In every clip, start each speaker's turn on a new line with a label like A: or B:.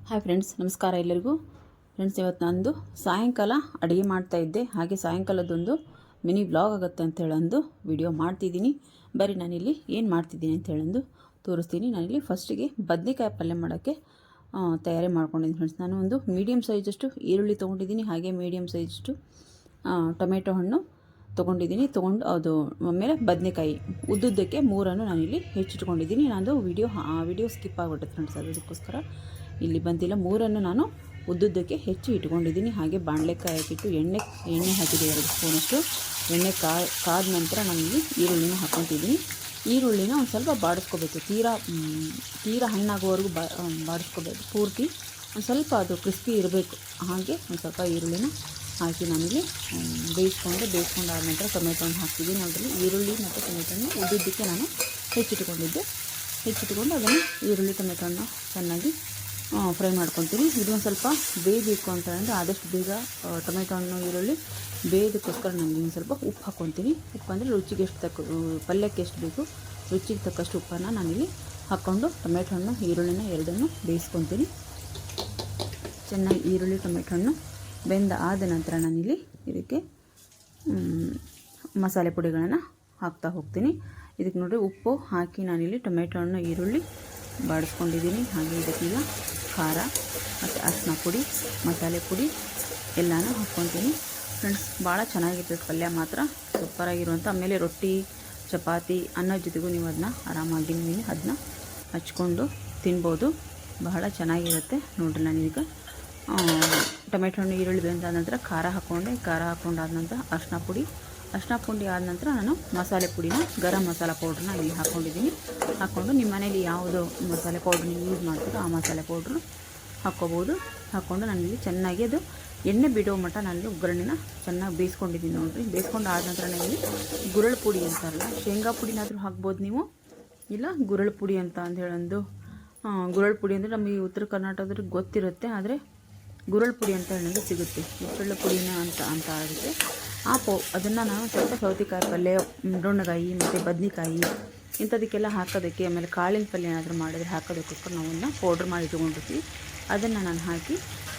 A: Hi friends, ನಮಸ್ಕಾರ ಎಲ್ಲರಿಗೂ. Friends, ಇವತ್ತು ನಂದು ಸಾಯಂಕಾಲ ಅಡುಗೆ ಮಾಡ್ತಾಯಿದ್ದೆ. ಹಾಗೆ ಸಾಯಂಕಾಲದೊಂದು ಮಿನಿ ವ್ಲಾಗ್ ಆಗುತ್ತೆ ಅಂತ ಹೇಳಂದು ವಿಡಿಯೋ ಮಾಡ್ತಿದ್ದೀನಿ. ಬರೀ ನಾನಿಲ್ಲಿ ಏನು ಮಾಡ್ತಿದ್ದೀನಿ ಅಂತ ಹೇಳಂದು ತೋರಿಸ್ತೀನಿ. ನಾನಿಲ್ಲಿ ಫಸ್ಟಿಗೆ ಬದನೆಕಾಯಿ ಪಲ್ಯ ಮಾಡೋಕ್ಕೆ ತಯಾರಿ ಮಾಡ್ಕೊಂಡಿದ್ದೀನಿ ಫ್ರೆಂಡ್ಸ್. ನಾನು ಒಂದು ಮೀಡಿಯಮ್ ಸೈಜಷ್ಟು ಈರುಳ್ಳಿ ತೊಗೊಂಡಿದ್ದೀನಿ. ಹಾಗೆ ಮೀಡಿಯಮ್ ಸೈಜಷ್ಟು ಟೊಮೆಟೊ ಹಣ್ಣು ತೊಗೊಂಡಿದ್ದೀನಿ. ಅದು ಆಮೇಲೆ ಬದನೆಕಾಯಿ ಉದ್ದುದ್ದಕ್ಕೆ ಮೂರನ್ನು ನಾನಿಲ್ಲಿ ಹೆಚ್ಚಿಟ್ಕೊಂಡಿದ್ದೀನಿ. ನಾನು ವಿಡಿಯೋ ಸ್ಕಿಪ್ ಆಗಿಬಿಟ್ಟೆ ಫ್ರೆಂಡ್ಸ್, ಅದಕ್ಕೋಸ್ಕರ ಇಲ್ಲಿ ಬಂದಿಲ್ಲ. ಮೂರನ್ನು ನಾನು ಉದ್ದುದ್ದಕ್ಕೆ ಹೆಚ್ಚಿ ಇಟ್ಕೊಂಡಿದ್ದೀನಿ. ಹಾಗೆ ಬಾಣಲೆಕಾಯಿ ಹಾಕಿಟ್ಟು ಎಣ್ಣೆ ಹಾಕಿದೆ 2 ಸ್ಪೂನಷ್ಟು. ಎಣ್ಣೆ ಕಾದ ನಂತರ ನಾನಿಲ್ಲಿ ಈರುಳ್ಳಿನ ಹಾಕ್ಕೊತಿದ್ದೀನಿ. ಈರುಳ್ಳಿನ ಒಂದು ಸ್ವಲ್ಪ ಬಾಡಿಸ್ಕೋಬೇಕು, ತೀರಾ ಹಣ್ಣಾಗುವವರೆಗೂ ಬಾಡಿಸ್ಕೋಬೇಕು ಪೂರ್ತಿ. ಒಂದು ಸ್ವಲ್ಪ ಅದು ಕ್ರಿಸ್ಪಿ ಇರಬೇಕು. ಹಾಗೆ ಒಂದು ಸ್ವಲ್ಪ ಈರುಳ್ಳಿನ ಹಾಕಿ ನಾನಿಲ್ಲಿ ಬೇಯಿಸ್ಕೊಂಡಾದ ನಂತರ ಟೊಮೆಟೊನ ಹಾಕ್ತಿದ್ದೀನಿ. ಅದರಲ್ಲಿ ಈರುಳ್ಳಿ ಮತ್ತು ಟೊಮೆಟೊನ ಉದ್ದುದ್ದಕ್ಕೆ ನಾನು ಹೆಚ್ಚಿಟ್ಕೊಂಡು ಅದನ್ನು ಈರುಳ್ಳಿ ಟೊಮೆಟೊನ ಚೆನ್ನಾಗಿ ಫ್ರೈ ಮಾಡ್ಕೊತೀನಿ. ಇದೊಂದು ಸ್ವಲ್ಪ ಬೇಯಬೇಕು ಅಂತ ಅಂದರೆ ಆದಷ್ಟು ಬೇಗ ಟೊಮೆಟೊ ಹಣ್ಣು ಈರುಳ್ಳಿ ಬೇಯೋದಕ್ಕೋಸ್ಕರ ನಾನು ಒಂದು ಸ್ವಲ್ಪ ಉಪ್ಪು ಹಾಕ್ಕೊತೀನಿ. ಉಪ್ಪು ಅಂದರೆ ರುಚಿಗೆ ಪಲ್ಯಕ್ಕೆ ಎಷ್ಟು ಬೇಕು ರುಚಿಗೆ ತಕ್ಕಷ್ಟು ಉಪ್ಪನ್ನು ನಾನಿಲ್ಲಿ ಹಾಕ್ಕೊಂಡು ಟೊಮೆಟೊ ಹಣ್ಣು ಈರುಳ್ಳಿನ ಎರಡನ್ನೂ ಬೇಯಿಸ್ಕೊತೀನಿ. ಚೆನ್ನಾಗಿ ಈರುಳ್ಳಿ ಟೊಮೆಟೊ ಹಣ್ಣು ಆದ ನಂತರ ನಾನಿಲ್ಲಿ ಇದಕ್ಕೆ ಮಸಾಲೆ ಪುಡಿಗಳನ್ನು ಹಾಕ್ತಾ ಹೋಗ್ತೀನಿ. ಇದಕ್ಕೆ ನೋಡಿರಿ, ಉಪ್ಪು ಹಾಕಿ ನಾನಿಲ್ಲಿ ಟೊಮೆಟೊ ಹಣ್ಣು ಈರುಳ್ಳಿ ಬಾಡಿಸ್ಕೊಂಡಿದ್ದೀನಿ. ಹಾಗೆ ಇದಕ್ಕೆಲ್ಲ ಖಾರ ಮತ್ತು ಅರಿಶಿನ ಪುಡಿ, ಮಸಾಲೆ ಪುಡಿ ಎಲ್ಲನೂ ಹಾಕ್ಕೊತೀನಿ ಫ್ರೆಂಡ್ಸ್. ಭಾಳ ಚೆನ್ನಾಗಿರ್ತದೆ ಪಲ್ಯ, ಮಾತ್ರ ಸೂಪರಾಗಿರುವಂಥ. ಆಮೇಲೆ ರೊಟ್ಟಿ, ಚಪಾತಿ, ಅನ್ನದ ಜೊತೆಗೂ ನೀವು ಆರಾಮಾಗಿ ಅದನ್ನ ಹಚ್ಕೊಂಡು ತಿನ್ಬೋದು. ಬಹಳ ಚೆನ್ನಾಗಿರುತ್ತೆ ನೋಡಿರಿ. ನಾನೀಗ ಟೊಮೆಟೊ ಹಣ್ಣು ಈರುಳ್ಳಿ ಬೆಂದಾದ ನಂತರ ಖಾರ ಹಾಕ್ಕೊಂಡಾದ ನಂತರ ಅರಿಶಿನ ಪುಡಿ ಆದ ನಂತರ ನಾನು ಮಸಾಲೆ ಪುಡಿನ, ಗರಂ ಮಸಾಲ ಪೌಡ್ರನ್ನ ಇಲ್ಲಿ ಹಾಕ್ಕೊಂಡು ನಿಮ್ಮ ಮನೇಲಿ ಯಾವುದು ಮಸಾಲೆ ಪೌಡ್ರ್ ನೀವು ಯೂಸ್ ಮಾಡ್ತೀರೋ ಆ ಮಸಾಲೆ ಪೌಡ್ರು ಹಾಕ್ಕೋಬೋದು. ಹಾಕ್ಕೊಂಡು ನಾನಿಲ್ಲಿ ಚೆನ್ನಾಗಿ ಅದು ಎಣ್ಣೆ ಬಿಡೋ ಮಟ್ಟ ನಾನಿಲ್ಲಿ ಒಗ್ಗರಣೆನ ಚೆನ್ನಾಗಿ ಬೇಯಿಸ್ಕೊಂಡಿದ್ದೀನಿ ನೋಡಿರಿ. ಬೇಯಿಸ್ಕೊಂಡಾದ ನಂತರ ನಾನಿಲ್ಲಿ ಗುರಳ್ ಪುಡಿ ಅಂತಾರಲ್ಲ, ಶೇಂಗಾ ಪುಡಿನಾದರೂ ಹಾಕ್ಬೋದು ನೀವು, ಇಲ್ಲ ಗುರಳ್ ಪುಡಿ ಅಂತ ಹೇಳಂದು. ಗುರಳ್ ಪುಡಿ ಅಂದರೆ ನಮಗೆ ಉತ್ತರ ಕರ್ನಾಟಕದಲ್ಲಿ ಗೊತ್ತಿರುತ್ತೆ, ಆದರೆ ಗುರಳ್ ಪುಡಿ ಅಂತ ಹೇಳೋದು ಸಿಗುತ್ತೆ. ಎಳ್ಳು ಪುಡಿನ ಅಂತ ಆಗುತ್ತೆ. ಅದನ್ನು ನಾನು ಸ್ವಲ್ಪ ಸೌತೆಕಾಯಿ ಪಲ್ಯ, ದೊಣ್ಣಗಾಯಿ ಮತ್ತು ಬದನೆಕಾಯಿ ಇಂಥದಕ್ಕೆಲ್ಲ ಹಾಕೋದಕ್ಕೆ, ಆಮೇಲೆ ಕಾಳಿನ ಪಲ್ಯ ಏನಾದರೂ ಮಾಡಿದರೆ ಹಾಕೋದಕ್ಕೋಸ್ಕರ ನಾವನ್ನ ಪೌಡ್ರ್ ಮಾಡಿ ಇಟ್ಕೊಂಡಿರ್ತೀವಿ. ಅದನ್ನು ನಾನು ಹಾಕಿ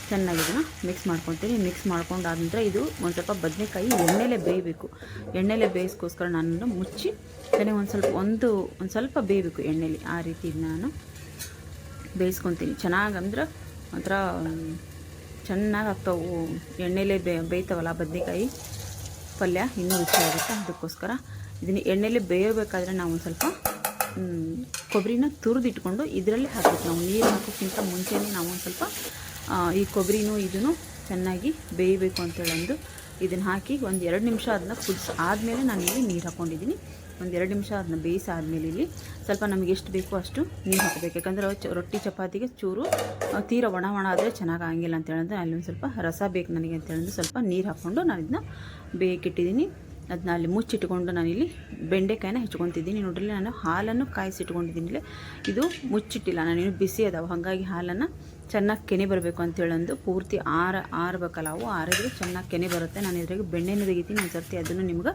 A: ಚೆನ್ನಾಗಿ ಇದನ್ನು ಮಿಕ್ಸ್ ಮಾಡ್ಕೊತೀನಿ. ಮಿಕ್ಸ್ ಮಾಡ್ಕೊಂಡಾದ ನಂತರ ಇದು ಒಂದು ಸ್ವಲ್ಪ ಬದನೆಕಾಯಿ ಎಣ್ಣೆಲೇ ಬೇಯಬೇಕು. ಎಣ್ಣೆಲೇ ಬೇಯಿಸ್ಕೋಸ್ಕರ ನಾನು ಮುಚ್ಚಿ ಚೆನ್ನಾಗಿ ಒಂದು ಸ್ವಲ್ಪ ಬೇಯಬೇಕು ಎಣ್ಣೆಲಿ. ಆ ರೀತಿ ನಾನು ಬೇಯಿಸ್ಕೊತೀನಿ. ಚೆನ್ನಾಗಂದ್ರೆ ಒಂಥರ ಚೆನ್ನಾಗಿ ಆಗ್ತಾವೆ ಎಣ್ಣೆಲೇ ಬೇಯ್ತಾವಲ್ಲ ಬದನೆಕಾಯಿ ಪಲ್ಯ, ಇನ್ನೂ ರುಚಿಯಾಗುತ್ತೆ. ಅದಕ್ಕೋಸ್ಕರ ಇದನ್ನು ಎಣ್ಣೆಲಿ ಬೇಯಬೇಕಾದ್ರೆ ನಾವು ಒಂದು ಸ್ವಲ್ಪ ಕೊಬ್ಬರಿನ ತುರಿದಿಟ್ಕೊಂಡು ಇದರಲ್ಲಿ ಹಾಕಬೇಕು. ನಾವು ನೀರು ಹಾಕೋಕ್ಕಿಂತ ಮುಂಚೆನೇ ನಾವು ಒಂದು ಸ್ವಲ್ಪ ಈ ಕೊಬ್ಬರಿನೂ ಇದನ್ನು ಚೆನ್ನಾಗಿ ಬೇಯಬೇಕು ಅಂತೇಳಂದು ಇದನ್ನು ಹಾಕಿ ಒಂದು 2 ನಿಮಿಷ ಅದನ್ನ ಆದಮೇಲೆ ನಾನು ಇಲ್ಲಿ ನೀರು ಹಾಕ್ಕೊಂಡಿದ್ದೀನಿ. ಒಂದು 2 ನಿಮಿಷ ಅದನ್ನ ಬೇಯಿಸಾದ್ಮೇಲೆ ಇಲ್ಲಿ ಸ್ವಲ್ಪ ನಮಗೆ ಎಷ್ಟು ಬೇಕೋ ಅಷ್ಟು ನೀರು ಹಾಕಬೇಕು. ಯಾಕಂದರೆ ರೊಟ್ಟಿ ಚಪಾತಿಗೆ ಚೂರು ತೀರ ಒಣ ಆದರೆ ಚೆನ್ನಾಗಿ ಆಗಂಗಿಲ್ಲ ಅಂತ ಹೇಳಿದ್ರೆ ಅಲ್ಲಿ ಒಂದು ಸ್ವಲ್ಪ ರಸ ಬೇಕು ನನಗೆ ಅಂತ ಹೇಳಿದ್ರೆ ಸ್ವಲ್ಪ ನೀರು ಹಾಕ್ಕೊಂಡು ನಾನು ಇದನ್ನ ಬೇಯಕ್ಕಿಟ್ಟಿದ್ದೀನಿ. ಅದನ್ನ ಅಲ್ಲಿ ಮುಚ್ಚಿಟ್ಕೊಂಡು ನಾನಿಲ್ಲಿ ಬೆಂಡೆಕಾಯಿನ ಹೆಚ್ಕೊತಿದ್ದೀನಿ. ನೋಡ್ರಿ, ನಾನು ಹಾಲನ್ನು ಕಾಯಿಸಿಟ್ಕೊಂಡಿದ್ದೀನಿ. ಇದು ಮುಚ್ಚಿಟ್ಟಿಲ್ಲ, ನಾನೇನು ಬಿಸಿ ಅದಾವೆ, ಹಾಗಾಗಿ ಹಾಲನ್ನು ಚೆನ್ನಾಗಿ ಕೆನೆ ಬರಬೇಕು ಅಂತೇಳಂದು ಪೂರ್ತಿ ಆರಬೇಕಲ್ಲ, ಅವು ಆರಿದ್ರೆ ಚೆನ್ನಾಗಿ ಕೆನೆ ಬರುತ್ತೆ. ನಾನು ಇದ್ರಾಗ ಬೆಣ್ಣೆನೂ ತೆಗಿತೀನಿ. ಒಂದು ಸರ್ತಿ ಅದನ್ನು ನಿಮ್ಗೆ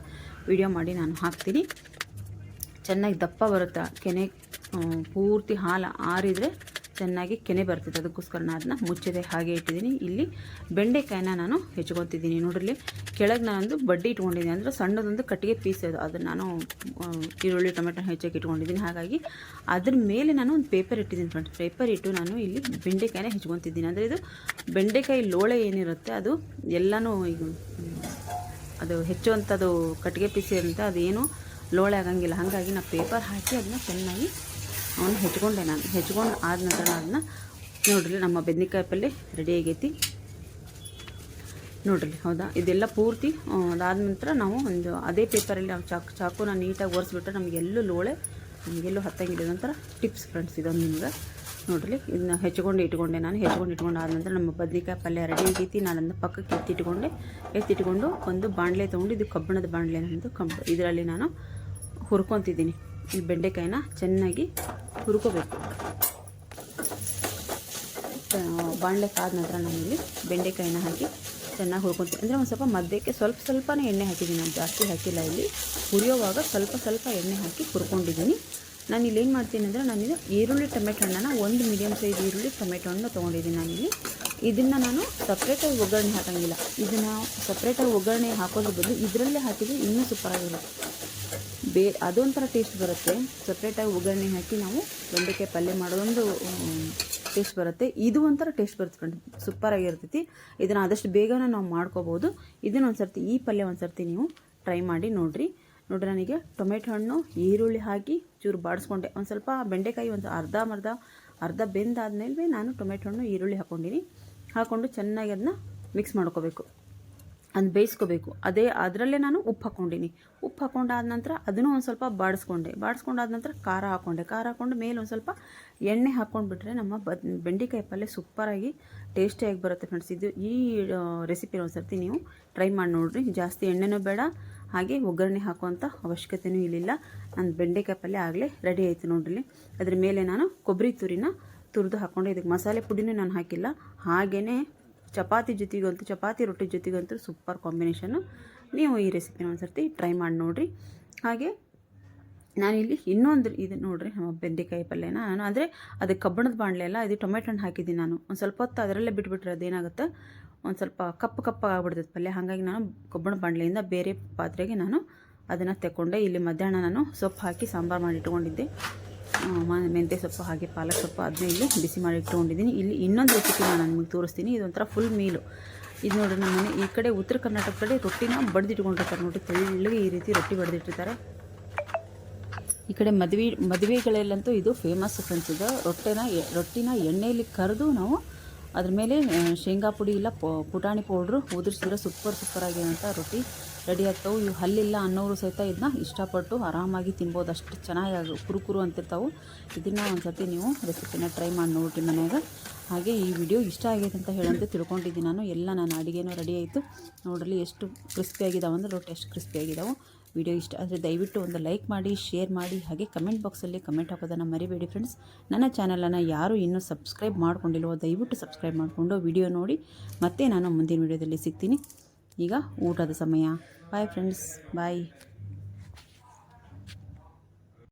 A: ವಿಡಿಯೋ ಮಾಡಿ ನಾನು ಹಾಕ್ತೀನಿ. ಚೆನ್ನಾಗಿ ದಪ್ಪ ಬರುತ್ತೆ ಕೆನೆ, ಪೂರ್ತಿ ಹಾಲು ಆರಿದರೆ ಚೆನ್ನಾಗಿ ಕೆನೆ ಬರ್ತದೆ. ಅದಕ್ಕೋಸ್ಕರ ನಾನು ಅದನ್ನ ಮುಚ್ಚದೆ ಹಾಗೆ ಇಟ್ಟಿದ್ದೀನಿ. ಇಲ್ಲಿ ಬೆಂಡೆಕಾಯಿನ ನಾನು ಹೆಚ್ಕೊತಿದ್ದೀನಿ. ನೋಡ್ರಿ, ಕೆಳಗೆ ನಾನೊಂದು ಬಡ್ಡಿ ಇಟ್ಕೊಂಡಿದ್ದೀನಿ, ಅಂದರೆ ಸಣ್ಣದೊಂದು ಕಟ್ಟಿಗೆ ಪೀಸ್ ಅದು. ಅದನ್ನು ನಾನು ಈರುಳ್ಳಿ ಟೊಮೆಟೊ ಹೆಚ್ಚಾಗಿ ಇಟ್ಕೊಂಡಿದ್ದೀನಿ. ಹಾಗಾಗಿ ಅದ್ರ ಮೇಲೆ ನಾನು ಒಂದು ಪೇಪರ್ ಇಟ್ಟಿದ್ದೀನಿ ಫ್ರೆಂಡ್ಸ್. ಪೇಪರ್ ಇಟ್ಟು ನಾನು ಇಲ್ಲಿ ಬೆಂಡೆಕಾಯಿನ ಹೆಚ್ಕೊತಿದ್ದೀನಿ. ಅಂದರೆ ಇದು ಬೆಂಡೆಕಾಯಿ ಲೋಳೆ ಏನಿರುತ್ತೆ ಅದು ಎಲ್ಲನೂ ಈಗ ಅದು ಹೆಚ್ಚುವಂಥದ್ದು ಕಟ್ಟಿಗೆ ಪೀಸ್ ಇರುತ್ತೆ, ಅದೇನು ಲೋಳೆ ಆಗಂಗಿಲ್ಲ. ಹಾಗಾಗಿ ನಾನು ಪೇಪರ್ ಹಾಕಿ ಅದನ್ನ ಚೆನ್ನಾಗಿ ಅವನು ಹೆಚ್ಕೊಂಡು ಆದ ನಂತರ ಅದನ್ನ ನೋಡ್ರಿ, ನಮ್ಮ ಬದನೆಕಾಯಿ ಪಲ್ಯ ರೆಡಿ ಆಗೈತಿ ನೋಡ್ರಿ. ಹೌದಾ, ಇದೆಲ್ಲ ಪೂರ್ತಿ ಅದಾದ ನಂತರ ನಾವು ಒಂದು ಅದೇ ಪೇಪರಲ್ಲಿ ನಾವು ಚಾಕುನ ನೀಟಾಗಿ ಒರೆಸ್ಬಿಟ್ರೆ ನಮಗೆಲ್ಲೂ ಲೋಳೆ ನಮಗೆಲ್ಲೂ ಹತ್ತಂಗಿಲ್ಲ. ಒಂಥರ ಟಿಪ್ಸ್ ಫ್ರೆಂಡ್ಸ್ ಇದೊಂದು ನಿಮ್ಗೆ. ನೋಡ್ರಿ, ಇದನ್ನ ಇಟ್ಕೊಂಡೆ ಆದ ನಂತರ ನಮ್ಮ ಬದನೆಕಾಯಿ ಪಲ್ಯ ರೆಡಿ ಆಗೈತಿ. ನಾನು ಅದನ್ನ ಪಕ್ಕಕ್ಕೆ ಎತ್ತಿಟ್ಕೊಂಡು ಒಂದು ಬಾಣಲೆ ತೊಗೊಂಡು, ಇದು ಕಬ್ಬಿಣದ ಬಾಣಲೆ ನಮ್ಮದು ಇದರಲ್ಲಿ ನಾನು ಹುರ್ಕೊತಿದ್ದೀನಿ. ಈ ಬೆಂಡೆಕಾಯಿನ ಚೆನ್ನಾಗಿ ಹುರ್ಕೋಬೇಕು. ಬಾಣಲೆ ಆದ ನಂತರ ನಾನಿಲ್ಲಿ ಬೆಂಡೆಕಾಯಿನ ಹಾಕಿ ಚೆನ್ನಾಗಿ ಹುರ್ಕೊತೀನಿ. ಅಂದರೆ ಒಂದು ಸ್ವಲ್ಪ ಮಧ್ಯಕ್ಕೆ ಸ್ವಲ್ಪನೇ ಎಣ್ಣೆ ಹಾಕಿದ್ದೀನಿ, ನಾನು ಜಾಸ್ತಿ ಹಾಕಿಲ್ಲ. ಇಲ್ಲಿ ಹುರಿಯೋವಾಗ ಸ್ವಲ್ಪ ಎಣ್ಣೆ ಹಾಕಿ ಹುರ್ಕೊಂಡಿದ್ದೀನಿ. ನಾನು ಇಲ್ಲಿ ಏನು ಮಾಡ್ತೀನಿ ಅಂದರೆ ನಾನಿದು ಈರುಳ್ಳಿ ಟೊಮೆಟೊ ಹಣ್ಣನ್ನು ಒಂದು ಮೀಡಿಯಮ್ ಸೈಜ್ ಈರುಳ್ಳಿ ಟೊಮೆಟೊ ಹಣ್ಣು ತೊಗೊಂಡಿದ್ದೀನಿ ನಾನಿಲ್ಲಿ. ಇದನ್ನು ನಾನು ಸಪ್ರೇಟಾಗಿ ಒಗ್ಗರಣೆ ಹಾಕೋಂಗಿಲ್ಲ. ಇದನ್ನು ಸಪ್ರೇಟಾಗಿ ಒಗ್ಗರಣೆ ಹಾಕೋದ್ರ ಬದಲು ಇದರಲ್ಲೇ ಹಾಕಿದರೆ ಇನ್ನೂ ಸೂಪರಾಗಿರುತ್ತೆ. ಅದೊಂಥರ ಟೇಸ್ಟ್ ಬರುತ್ತೆ. ಸಪ್ರೇಟಾಗಿ ಒಗ್ಗರಣೆ ಹಾಕಿ ನಾವು ಬೆಂಡೆಕಾಯಿ ಪಲ್ಯ ಮಾಡೋದೊಂದು ಟೇಸ್ಟ್ ಬರುತ್ತೆ. ಇದು ಒಂಥರ ಟೇಸ್ಟ್ ಬರುತ್ತೆ ಫ್ರೆಂಡ್, ಸೂಪರಾಗಿರ್ತೈತಿ. ಇದನ್ನು ಆದಷ್ಟು ಬೇಗನೆ ನಾವು ಮಾಡ್ಕೋಬೋದು. ಇದನ್ನು ಒಂದು ಸರ್ತಿ ಈ ಪಲ್ಯ ಒಂದು ಸರ್ತಿ ನೀವು ಟ್ರೈ ಮಾಡಿ ನೋಡಿರಿ. ನನಗೆ ಟೊಮೆಟೊ ಹಣ್ಣು ಈರುಳ್ಳಿ ಹಾಕಿ ಚೂರು ಬಾಡಿಸ್ಕೊಂಡೆ. ಒಂದು ಸ್ವಲ್ಪ ಬೆಂಡೆಕಾಯಿ ಒಂದು ಅರ್ಧ ಬೆಂದಾದ್ಮೇಲೆ ನಾನು ಟೊಮೆಟೊ ಹಣ್ಣು ಈರುಳ್ಳಿ ಹಾಕ್ಕೊಂಡು ಚೆನ್ನಾಗಿ ಅದನ್ನ ಮಿಕ್ಸ್ ಮಾಡ್ಕೋಬೇಕು, ಅದನ್ನ ಬೇಯಿಸ್ಕೋಬೇಕು. ಅದರಲ್ಲೇ ನಾನು ಉಪ್ಪು ಹಾಕ್ಕೊಂಡಾದ ನಂತರ ಅದನ್ನು ಒಂದು ಸ್ವಲ್ಪ ಬಾಡಿಸ್ಕೊಂಡಾದ ನಂತರ ಖಾರ ಹಾಕ್ಕೊಂಡು ಮೇಲೆ ಒಂದು ಸ್ವಲ್ಪ ಎಣ್ಣೆ ಹಾಕ್ಕೊಂಡ್ಬಿಟ್ರೆ ನಮ್ಮ ಬೆಂಡೆಕಾಯಿ ಪಲ್ಯ ಸೂಪರಾಗಿ ಟೇಸ್ಟಿಯಾಗಿ ಬರುತ್ತೆ ಫ್ರೆಂಡ್ಸ್. ಈ ರೆಸಿಪಿನ ಒಂದು ಸರ್ತಿ ನೀವು ಟ್ರೈ ಮಾಡಿ ನೋಡಿರಿ. ಜಾಸ್ತಿ ಎಣ್ಣೆನೂ ಬೇಡ, ಹಾಗೆ ಒಗ್ಗರಣೆ ಹಾಕುವಂಥ ಅವಶ್ಯಕತೆಯೂ ಇರಲಿಲ್ಲ. ನನ್ನ ಬೆಂಡೆಕಾಯಿ ಪಲ್ಯ ಆಗಲೇ ರೆಡಿ ಆಯಿತು ನೋಡ್ರಿ. ಅದ್ರ ಮೇಲೆ ನಾನು ಕೊಬ್ಬರಿ ತುರಿದು ಹಾಕ್ಕೊಂಡು, ಇದಕ್ಕೆ ಮಸಾಲೆ ಪುಡಿನೂ ನಾನು ಹಾಕಿಲ್ಲ. ಹಾಗೆಯೇ ಚಪಾತಿ ರೊಟ್ಟಿ ಜೊತೆಗಂತೂ ಸೂಪರ್ ಕಾಂಬಿನೇಷನ್ನು. ನೀವು ಈ ರೆಸಿಪಿನ ಒಂದು ಸರ್ತಿ ಟ್ರೈ ಮಾಡಿ ನೋಡಿರಿ. ಹಾಗೆ ನಾನಿಲ್ಲಿ ಇನ್ನೊಂದು ಇದು ನೋಡಿರಿ, ನಮ್ಮ ಬೆಂಡೆಕಾಯಿ ಪಲ್ಯನ ನಾನು ಅಂದರೆ ಅದಕ್ಕೆ ಕಬ್ಬಣದ ಬಾಣಲೆ ಅಲ್ಲ, ಇದು ಟೊಮೆಟೊ ಹಣ್ಣು ಹಾಕಿದ್ದೀನಿ ನಾನು. ಒಂದು ಸ್ವಲ್ಪ ಹೊತ್ತು ಅದರಲ್ಲೇ ಬಿಟ್ಬಿಟ್ರೆ ಅದೇನಾಗುತ್ತೆ, ಒಂದು ಸ್ವಲ್ಪ ಕಪ್ಪು ಆಗ್ಬಿಡ್ತೈತೆ ಪಲ್ಯ. ಹಾಗಾಗಿ ನಾನು ಕಬ್ಬಣ ಬಾಣಲೆಯಿಂದ ಬೇರೆ ಪಾತ್ರೆಗೆ ನಾನು ಅದನ್ನು ತೆಕ್ಕೊಂಡೆ. ಇಲ್ಲಿ ಮಧ್ಯಾಹ್ನ ನಾನು ಸೊಪ್ಪು ಹಾಕಿ ಸಾಂಬಾರು ಮಾಡಿ ಇಟ್ಕೊಂಡಿದ್ದೆ. ಮೆಂತ್ಯ ಸೊಪ್ಪು ಹಾಗೆ ಪಾಲಕ್ ಸೊಪ್ಪು ಅದನ್ನ ಇಲ್ಲಿ ಬಿಸಿ ಮಾಡಿ ಇಟ್ಕೊಂಡಿದ್ದೀನಿ. ಇಲ್ಲಿ ಇನ್ನೊಂದು ರೆಸಿಪಿ ನಾನು ನಿಮಗೆ ತೋರಿಸ್ತೀನಿ. ಇದೊಂಥರ ಫುಲ್ ಮೀಲು. ಇದು ನೋಡಿರಿ, ನಮ್ಮ ಮನೆ ಈ ಕಡೆ ಉತ್ತರ ಕರ್ನಾಟಕ ಕಡೆ ರೊಟ್ಟಿನ ಬಡ್ದಿಟ್ಕೊಂಡಿರ್ತಾರೆ ನೋಡಿರಿ, ತೆಳ್ಳಗೆ ಈ ರೀತಿ ರೊಟ್ಟಿ ಬಡ್ದಿಟ್ಟಿರ್ತಾರೆ. ಈ ಕಡೆ ಮದುವೆಗಳಲ್ಲಂತೂ ಇದು ಫೇಮಸ್ ಫ್ರೆಂಡ್ಸ್. ಇದು ರೊಟ್ಟಿನ ಎಣ್ಣೆಯಲ್ಲಿ ಕರೆದು ನಾವು ಅದ್ರ ಮೇಲೆ ಶೇಂಗಾ ಪುಡಿ ಇಲ್ಲ ಪುಟಾಣಿ ಪೌಡ್ರು ಉದುರಿಸಿದ್ರೆ ಸೂಪರಾಗಿರೋಂಥ ರೊಟ್ಟಿ ರೆಡಿ ಆಗ್ತಾವೆ. ಇವು ಹಲ್ಲಿಲ್ಲ ಅನ್ನೋರು ಸಹಿತ ಇದನ್ನ ಇಷ್ಟಪಟ್ಟು ಆರಾಮಾಗಿ ತಿನ್ಬೋದು, ಅಷ್ಟು ಚೆನ್ನಾಗಿ ಕುರುಕುರು ಅಂತಿರ್ತಾವೆ. ಇದನ್ನು ಒಂದು ಸರ್ತಿ ನೀವು ರೆಸಿಪಿನ ಟ್ರೈ ಮಾಡಿ ನೋಡಿರಿ ಮನ್ಯಾಗ. ಹಾಗೆ ಈ ವಿಡಿಯೋ ಇಷ್ಟ ಆಗೈತೆ ಅಂತ ಹೇಳಂತ ತಿಳ್ಕೊಂಡಿದ್ದೀನಿ ನಾನು. ನಾನು ಅಡುಗೆನೂ ರೆಡಿ ಆಯಿತು ನೋಡ್ರಿ. ಎಷ್ಟು ಕ್ರಿಸ್ಪಿಯಾಗಿದ್ದಾವೆ ಅಂದರೆ ರೊಟ್ಟಿ ಎಷ್ಟು ಕ್ರಿಸ್ಪಿಯಾಗಿದ್ದಾವೆ. ವಿಡಿಯೋ ಇಷ್ಟ ಆದರೆ ದಯವಿಟ್ಟು ಒಂದು ಲೈಕ್ ಮಾಡಿ, ಶೇರ್ ಮಾಡಿ, ಹಾಗೆ ಕಮೆಂಟ್ ಬಾಕ್ಸಲ್ಲಿ ಕಮೆಂಟ್ ಹಾಕೋದನ್ನು ಮರಿಬೇಡಿ ಫ್ರೆಂಡ್ಸ್. ನನ್ನ ಚಾನಲನ್ನು ಯಾರು ಇನ್ನೂ ಸಬ್ಸ್ಕ್ರೈಬ್ ಮಾಡ್ಕೊಂಡಿಲ್ವೋ ದಯವಿಟ್ಟು ಸಬ್ಸ್ಕ್ರೈಬ್ ಮಾಡಿಕೊಂಡು ವಿಡಿಯೋ ನೋಡಿ. ಮತ್ತೆ ನಾನು ಮುಂದಿನ ವಿಡಿಯೋದಲ್ಲಿ ಸಿಗ್ತೀನಿ. ಈಗ ಊಟದ ಸಮಯ. ಬಾಯ್ ಫ್ರೆಂಡ್ಸ್, ಬಾಯ್.